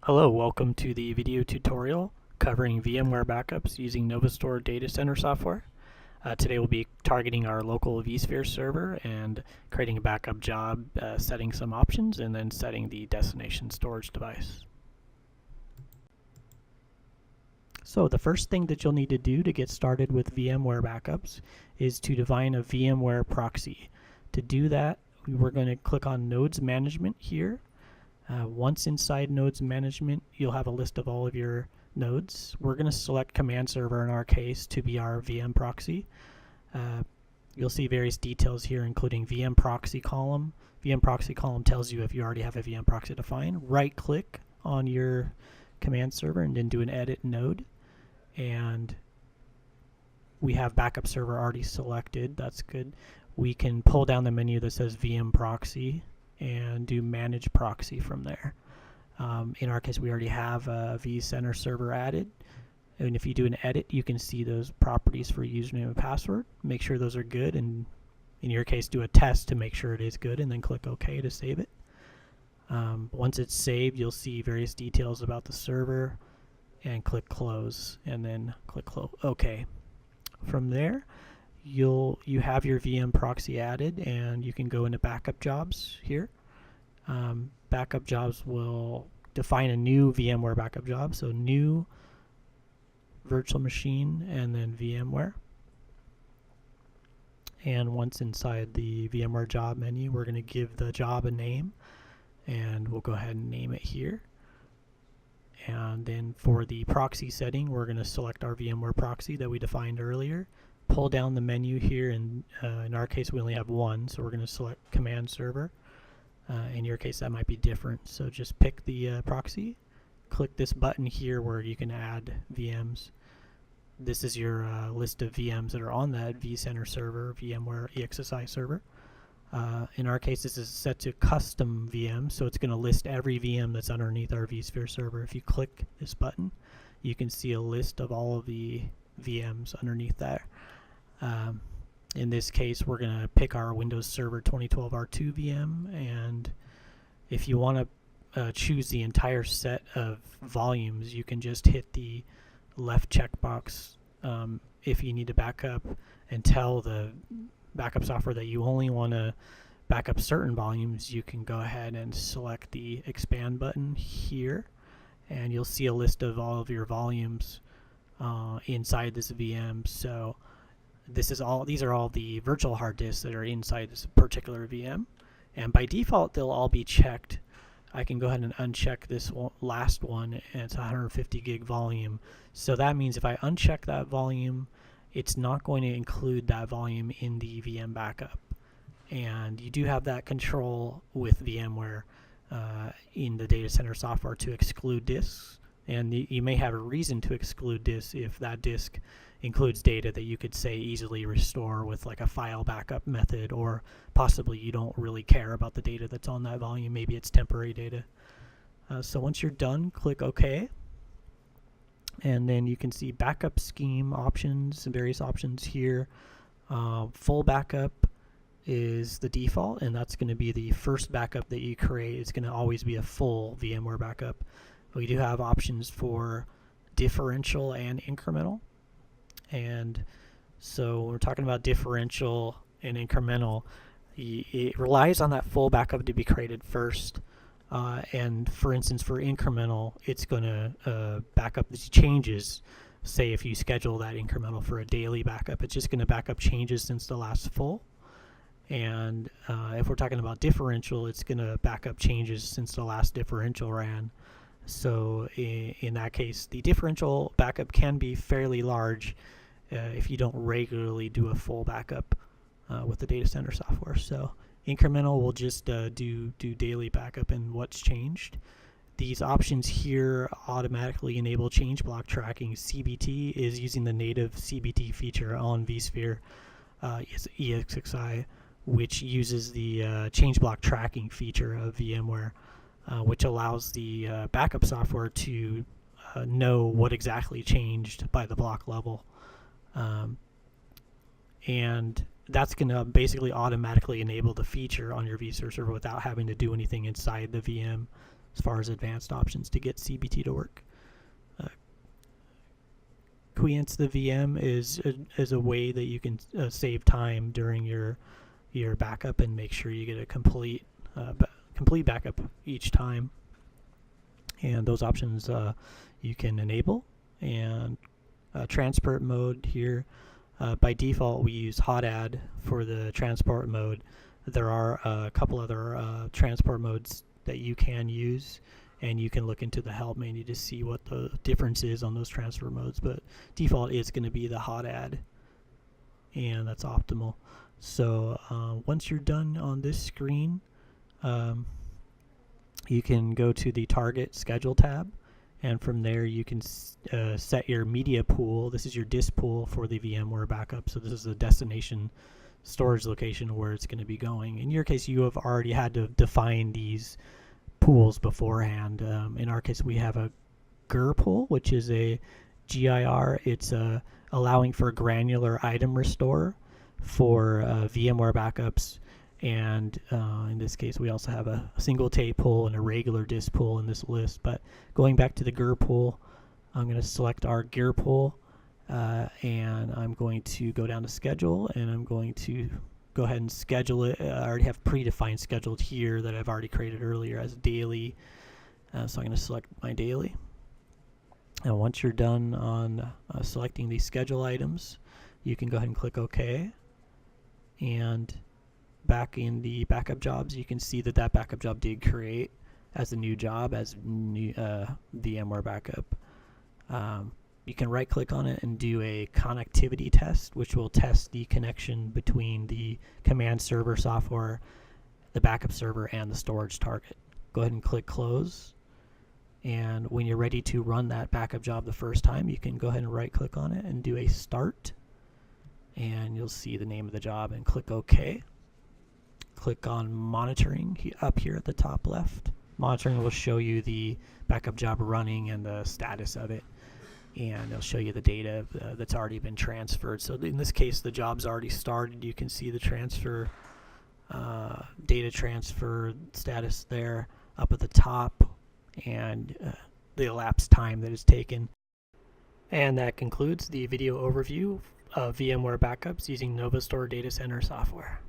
Hello, welcome to the video tutorial covering VMware backups using NovaStor DataCenter software. Today we'll be targeting our local vSphere server and creating a backup job, setting some options, and then setting the destination storage device. So the first thing that you'll need to do to get started with VMware backups is to define a VMware proxy. To do that, we're going to click on Nodes Management here. Once inside Nodes Management, you'll have a list of all of your nodes. We're going to select Command Server in our case to be our VM proxy. You'll see various details here, including VM proxy column. VM proxy column tells you if you already have a VM proxy defined. Right-click on your command server and then do an edit node. And we have backup server already selected. That's good. We can pull down the menu that says VM proxy and do manage proxy from there. In our case, we already have a vCenter server added. And if you do an edit, you can see those properties for username and password. Make sure those are good, and in your case, do a test to make sure it is good, and then click OK to save it. Once it's saved, you'll see various details about the server, and click Close, and then click OK. From there, you have your VM proxy added, and you can go into backup jobs here. Backup jobs will define a new VMware backup job, so new virtual machine and then VMware. And once inside the VMware job menu, we're going to give the job a name, and we'll go ahead and name it here. And then for the proxy setting, we're going to select our VMware proxy that we defined earlier. Pull down the menu here, and in our case we only have one, so we're going to select Command Server. In your case that might be different, so just pick the proxy, click this button here where you can add VMs. This is your list of VMs that are on that vCenter server, VMware EXSI server. In our case, this is set to custom VM, so it's going to list every VM that's underneath our vSphere server. If you click this button, you can see a list of all of the VMs underneath there. In this case, we're going to pick our Windows Server 2012 R2 VM, and if you want to choose the entire set of volumes, you can just hit the left checkbox if you need to back up, and tell the backup software that you only want to back up certain volumes. You can go ahead and select the expand button here, and you'll see a list of all of your volumes inside this VM. So these are all the virtual hard disks that are inside this particular VM, and by default they'll all be checked. I can go ahead and uncheck this last one, and it's 150 gig volume. So that means if I uncheck that volume, it's not going to include that volume in the VM backup. And you do have that control with VMware in the data center software to exclude disks, and you may have a reason to exclude disks if that disk includes data that you could say easily restore with like a file backup method, or possibly you don't really care about the data that's on that volume. Maybe it's temporary data. So once you're done, click OK, and then you can see backup scheme options and various options here. Full backup is the default, and that's going to be the first backup that you create. It's going to always be a full VMware backup. We do have options for differential and incremental. And so when we're talking about differential and incremental, it relies on that full backup to be created first. And for instance, for incremental, it's going to back up the changes. Say if you schedule that incremental for a daily backup, it's just going to back up changes since the last full. And if we're talking about differential, it's going to back up changes since the last differential ran. So in that case, the differential backup can be fairly large if you don't regularly do a full backup with the data center software. So incremental will just do daily backup and what's changed. These options here automatically enable change block tracking. CBT is using the native CBT feature on vSphere EXSI, which uses the change block tracking feature of VMware, which allows the backup software to know what exactly changed by the block level. And that's going to basically automatically enable the feature on your vSphere server without having to do anything inside the VM. as far as advanced options to get CBT to work. Quience the VM is a way that you can save time during your backup and make sure you get a complete backup each time. And those options you can enable. And transport mode here, by default we use hot add for the transport mode. There are a couple other transport modes that you can use, and you can look into the help menu to see what the difference is on those transfer modes, but default is going to be the hot add, and that's optimal. So once you're done on this screen, you can go to the target schedule tab, and from there you can set your media pool. This is your disk pool for the VMware backup, so this is the destination storage location where it's going to be going. In your case, you have already had to define these pools beforehand. In our case, we have a GIR pool, which is a GIR. It's allowing for granular item restore for VMware backups, and in this case we also have a single tape pool and a regular disk pool in this list. But going back to the GIR pool, I'm going to select our GIR pool, and I'm going to go down to schedule, and I'm going to go ahead and schedule it. I already have predefined scheduled here that I've already created earlier as daily, so I'm going to select my daily. And once you're done on selecting these schedule items, you can go ahead and click OK. And back in the backup jobs, you can see that that backup job did create as a new job, as new VMware backup. You can right click on it and do a connectivity test, which will test the connection between the command server software, the backup server, and the storage target. Go ahead and click close, and when you're ready to run that backup job the first time, you can go ahead and right click on it and do a start, and you'll see the name of the job, and click OK. Click on monitoring up here at the top left. Monitoring will show you the backup job running and the status of it, and it'll show you the data that's already been transferred. So in this case, the job's already started. You can see the transfer, data transfer status there up at the top, and the elapsed time that is taken. And that concludes the video overview of VMware backups using NovaStor DataCenter software.